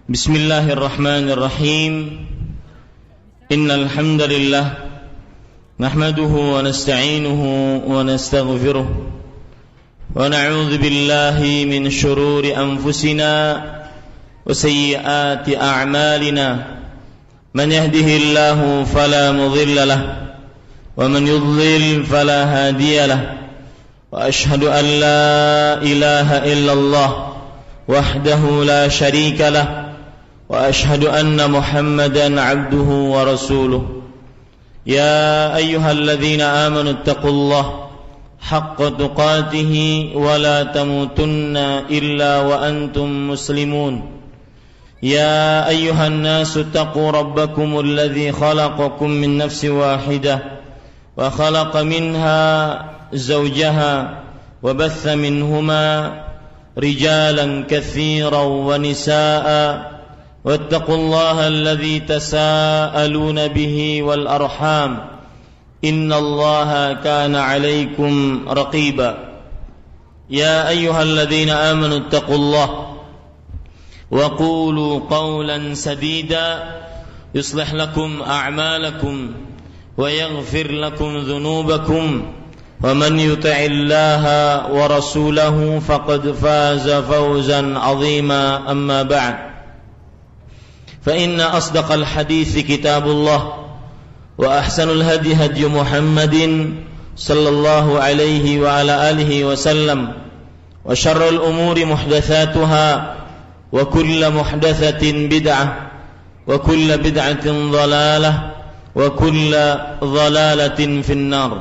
Bismillahirrahmanirrahim. Innal hamdalillah nahmaduhu wa nasta'inuhu wa nastaghfiruh wa na'udzu billahi min shururi anfusina wa sayyiati a'malina. Man yahdihillahu fala mudilla lahu wa man yudlil fala hadiya lahu. Wa ashhadu an la ilaha illallah wahdahu la syarika lahu wa ashhadu anna Muhammadan abduhu wa rasuluh. Ya ayyuhalladzina amanu ittaqullaha haqqa tuqatih wa la tamutunna illa wa antum muslimun. Ya ayyuhan nasu ittaqu rabbakumul ladzi khalaqakum min nafsin wahidah wa khalaqa minha zawjaha wa batha minhuma rijalan katsiran wa nisaa'a. واتقوا الله الذي تساءلون به والأرحام إن الله كان عليكم رقيبا. يا أيها الذين آمنوا اتقوا الله وقولوا قولا سديدا يصلح لكم أعمالكم ويغفر لكم ذنوبكم ومن يطع الله ورسوله فقد فاز فوزا عظيما. أما بعد فإن أصدق الحديث كتاب الله وأحسن الهدي هدي محمد صلى الله عليه وعلى آله وسلم وشر الأمور محدثاتها وكل محدثة بدعة وكل بدعة ضلالة وكل ضلالة في النار.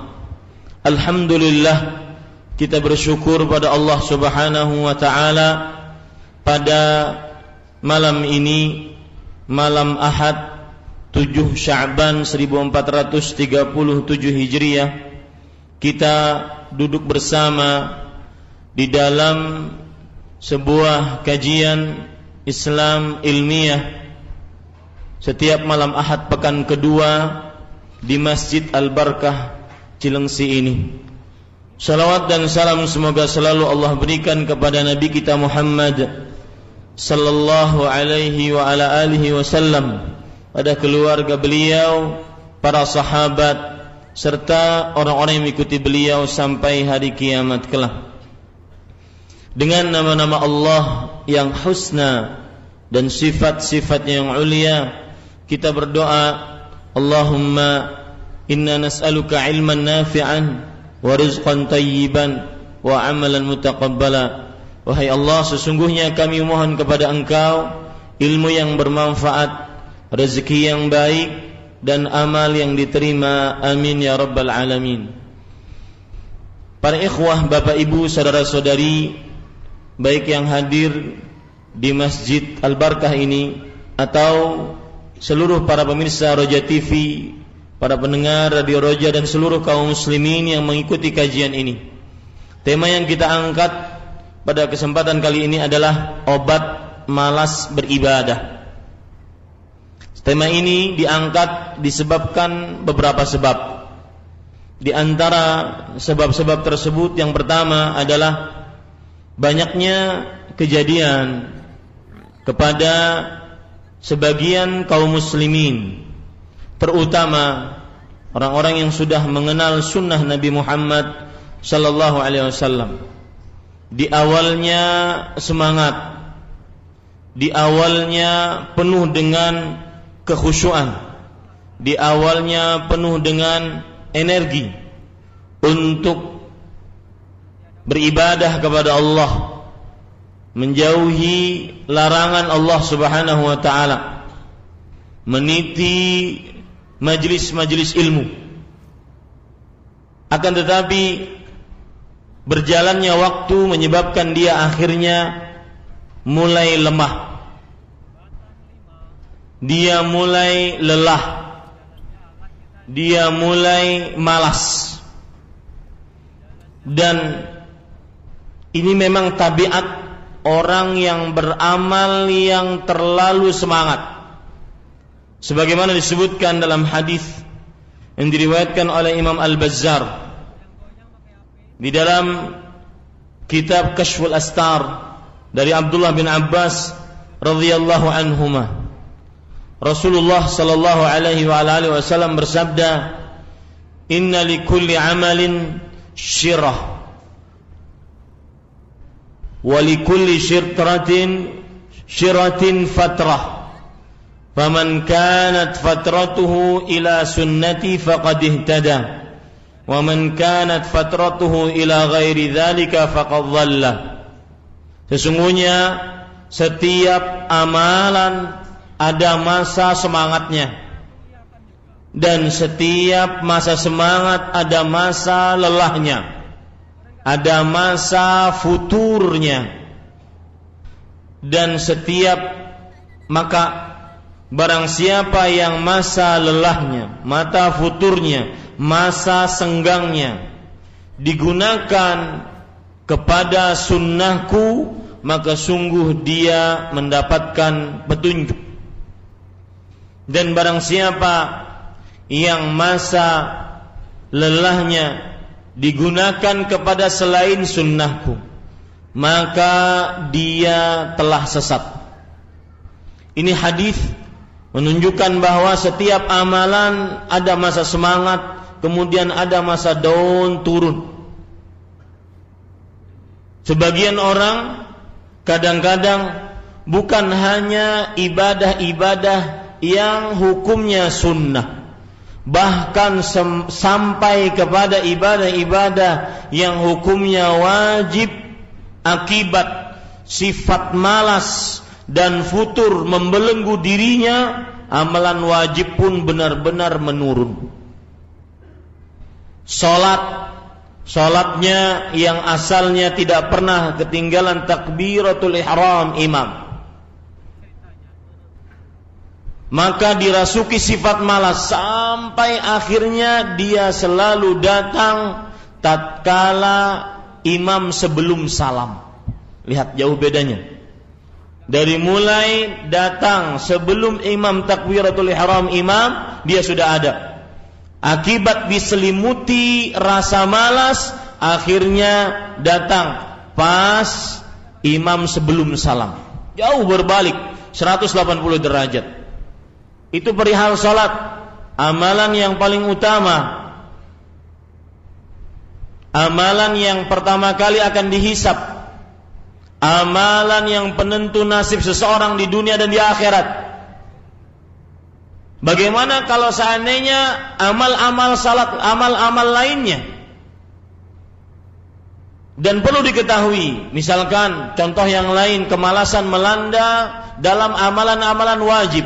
Alhamdulillah, kita bersyukur pada Allah Subhanahu wa taala pada malam ini, malam Ahad 7 Sya'ban 1437 Hijriah, kita duduk bersama di dalam sebuah kajian Islam ilmiah setiap malam Ahad pekan kedua di Masjid Al-Barkah Cilengsi ini. Salawat dan salam semoga selalu Allah berikan kepada Nabi kita Muhammad sallallahu alaihi wa ala alihi wasallam, pada keluarga beliau, para sahabat, serta orang-orang yang mengikuti beliau sampai hari kiamat kelak. Dengan nama-nama Allah yang husna dan sifat-sifatnya yang ulia, kita berdoa, Allahumma inna nas'aluka ilman nafi'an wa rizqan tayyiban wa amalan mutaqabbala. Wahai Allah, sesungguhnya kami mohon kepada Engkau ilmu yang bermanfaat, rezeki yang baik, dan amal yang diterima. Amin ya rabbal alamin. Para ikhwah, bapak ibu, saudara-saudari, baik yang hadir di Masjid Al-Barkah ini atau seluruh para pemirsa Roja TV, para pendengar Radio Roja, dan seluruh kaum muslimin yang mengikuti kajian ini. Tema yang kita angkat pada kesempatan kali ini adalah obat malas beribadah. Tema ini diangkat disebabkan beberapa sebab. Di antara sebab-sebab tersebut, yang pertama adalah banyaknya kejadian kepada sebagian kaum muslimin, terutama orang-orang yang sudah mengenal sunnah Nabi Muhammad sallallahu alaihi wasallam. Di awalnya semangat, di awalnya penuh dengan kekhusyuan, di awalnya penuh dengan energi untuk beribadah kepada Allah, menjauhi larangan Allah Subhanahu wa taala, meniti majlis-majlis ilmu. Akan tetapi berjalannya waktu menyebabkan dia akhirnya mulai lemah, dia mulai lelah, dia mulai malas. Dan ini memang tabiat orang yang beramal yang terlalu semangat, sebagaimana disebutkan dalam hadis yang diriwayatkan oleh Imam Al-Bazzar di dalam kitab Kashful Astar dari Abdullah bin Abbas radhiyallahu anhuma. Rasulullah sallallahu alaihi wa alihi wasallam bersabda, "Inna likulli amalin syirah wa likulli syiratin fatrah. Faman kanat fatratuhu ila sunnati faqad ihtada, wa man kanat fatratuhu ila ghairi dzalika faqad dhalla." Sesungguhnya setiap amalan ada masa semangatnya, dan setiap masa semangat ada masa lelahnya, ada masa futurnya, dan maka barang siapa yang masa lelahnya, masa futurnya, masa senggangnya digunakan kepada sunnahku, maka sungguh dia mendapatkan petunjuk. Dan barang siapa yang masa lelahnya digunakan kepada selain sunnahku, maka dia telah sesat. Ini hadis menunjukkan bahwa setiap amalan ada masa semangat, kemudian ada masa down turun. Sebagian orang kadang-kadang bukan hanya ibadah-ibadah yang hukumnya sunnah, bahkan sampai kepada ibadah-ibadah yang hukumnya wajib, akibat sifat malas dan futur membelenggu dirinya, amalan wajib pun benar-benar menurun. Salatnya yang asalnya tidak pernah ketinggalan takbiratul ihram imam, maka dirasuki sifat malas sampai akhirnya dia selalu datang tatkala imam sebelum salam. Lihat jauh bedanya. Dari mulai datang sebelum imam takbiratul ihram imam, dia sudah ada. Akibat diselimuti rasa malas, akhirnya datang pas imam sebelum salam. Jauh berbalik 180 derajat. Itu perihal salat, amalan yang paling utama, amalan yang pertama kali akan dihisab, amalan yang penentu nasib seseorang di dunia dan di akhirat. Bagaimana kalau seandainya amal-amal salat, amal-amal lainnya? Dan perlu diketahui, misalkan contoh yang lain, kemalasan melanda dalam amalan-amalan wajib.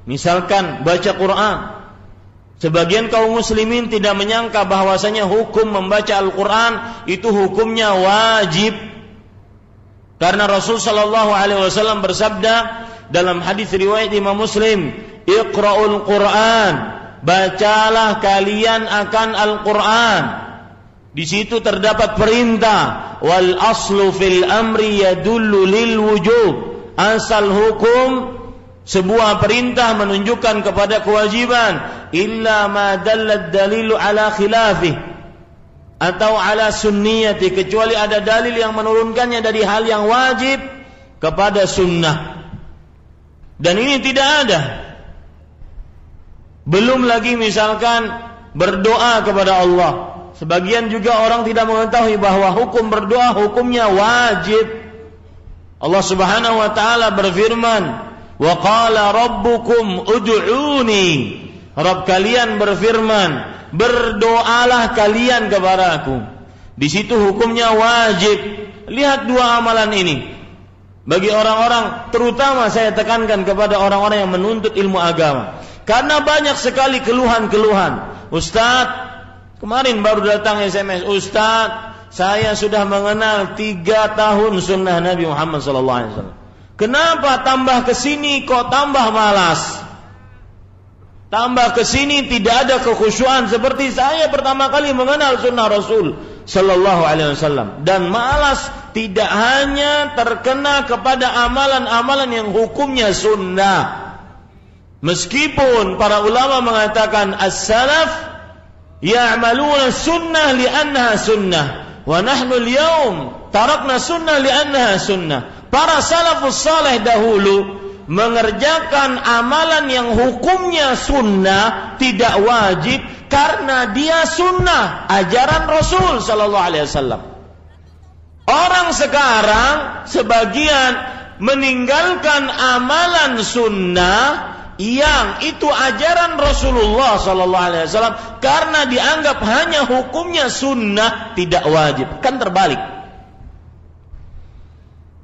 Misalkan baca Quran. Sebagian kaum muslimin tidak menyangka bahwasanya hukum membaca Al-Quran itu hukumnya wajib. Karena Rasul sallallahu alaihi wasallam bersabda dalam hadis riwayat Imam Muslim, "Iqra'ul Quran", bacalah kalian akan Al-Quran. Di situ terdapat perintah, wal aslu fil amri yadullu lil wujub. Asal hukum sebuah perintah menunjukkan kepada kewajiban, illa ma dallad dalilu ala khilafih atau ala sunniyati, kecuali ada dalil yang menurunkannya dari hal yang wajib kepada sunnah. Dan ini tidak ada. Belum lagi misalkan berdoa kepada Allah. Sebagian juga orang tidak mengetahui bahwa hukum berdoa hukumnya wajib. Allah Subhanahu wa taala berfirman, "Wa qala rabbukum ud'uni." Rabb kalian berfirman, berdoalah kalian kepada aku. Di situ hukumnya wajib. Lihat dua amalan ini. Bagi orang-orang, terutama saya tekankan kepada orang-orang yang menuntut ilmu agama. Karena banyak sekali keluhan-keluhan. Ustaz, kemarin baru datang SMS, Ustaz, saya sudah mengenal 3 tahun sunnah Nabi Muhammad SAW. Kenapa tambah kesini kok tambah malas? Tambah kesini tidak ada kekhusyuan seperti saya pertama kali mengenal sunnah Rasul Sallallahu Alaihi Wasallam. Dan malas tidak hanya terkena kepada amalan-amalan yang hukumnya sunnah. Meskipun para ulama mengatakan as-salaf ya'maluna sunnah li'annaha sunnah, wa nahnu al-yawm tarakna sunnah li'annaha sunnah. para salafus saleh dahulu mengerjakan amalan yang hukumnya sunnah, tidak wajib, karena dia sunnah, ajaran Rasul sallallahu alaihi wasallam. Orang sekarang sebagian meninggalkan amalan sunnah yang itu ajaran Rasulullah sallallahu alaihi wasallam karena dianggap hanya hukumnya sunnah, tidak wajib. Kan terbalik.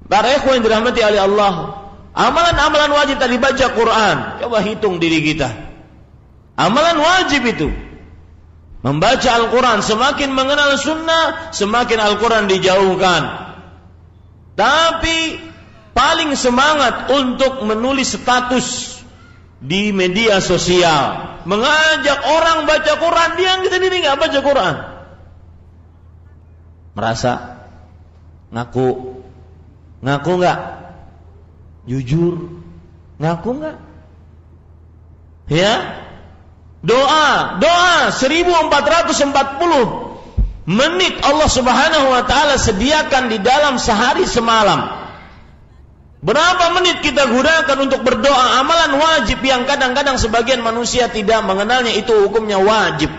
Para ikhwan yang dirahmati oleh Allah, amalan-amalan wajib tadi, baca Quran, coba hitung diri kita. Amalan wajib itu membaca Al-Quran, semakin mengenal sunnah, semakin Al-Quran dijauhkan. Tapi paling semangat untuk menulis status di media sosial, mengajak orang baca Quran, dia sendiri nggak baca Quran. Merasa ngaku nggak? Jujur, ngaku nggak? Ya, doa 1440 menit Allah Subhanahu wa taala sediakan di dalam sehari semalam. Berapa menit kita gunakan untuk berdoa, amalan wajib yang kadang-kadang sebagian manusia tidak mengenalnya, itu hukumnya wajib.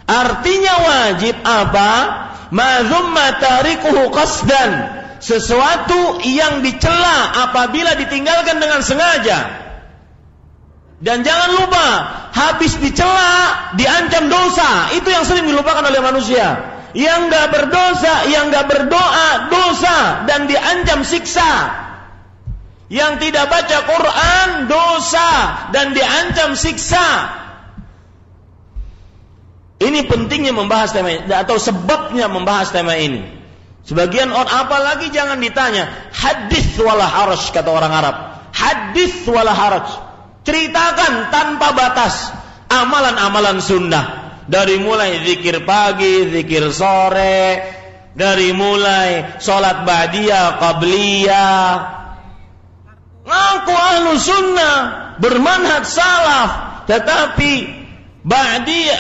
Artinya wajib apa? Ma dzumma tarikuhu qasdan, sesuatu yang dicela apabila ditinggalkan dengan sengaja. Dan jangan lupa, habis dicela diancam dosa. Itu yang sering dilupakan oleh manusia. Yang enggak berdosa, yang enggak berdoa, dosa dan diancam siksa. Yang tidak baca Quran, dosa dan diancam siksa. Ini pentingnya membahas tema ini, atau sebabnya membahas tema ini. Sebagian orang, apalagi jangan ditanya, hadis wala haraj, kata orang Arab. Hadis wala haraj, ceritakan tanpa batas amalan-amalan sunnah. Dari mulai zikir pagi, zikir sore, dari mulai sholat ba'diyah, qabliyah. Ngaku ahlu sunnah, bermanhaj salaf, tetapi ba'diyah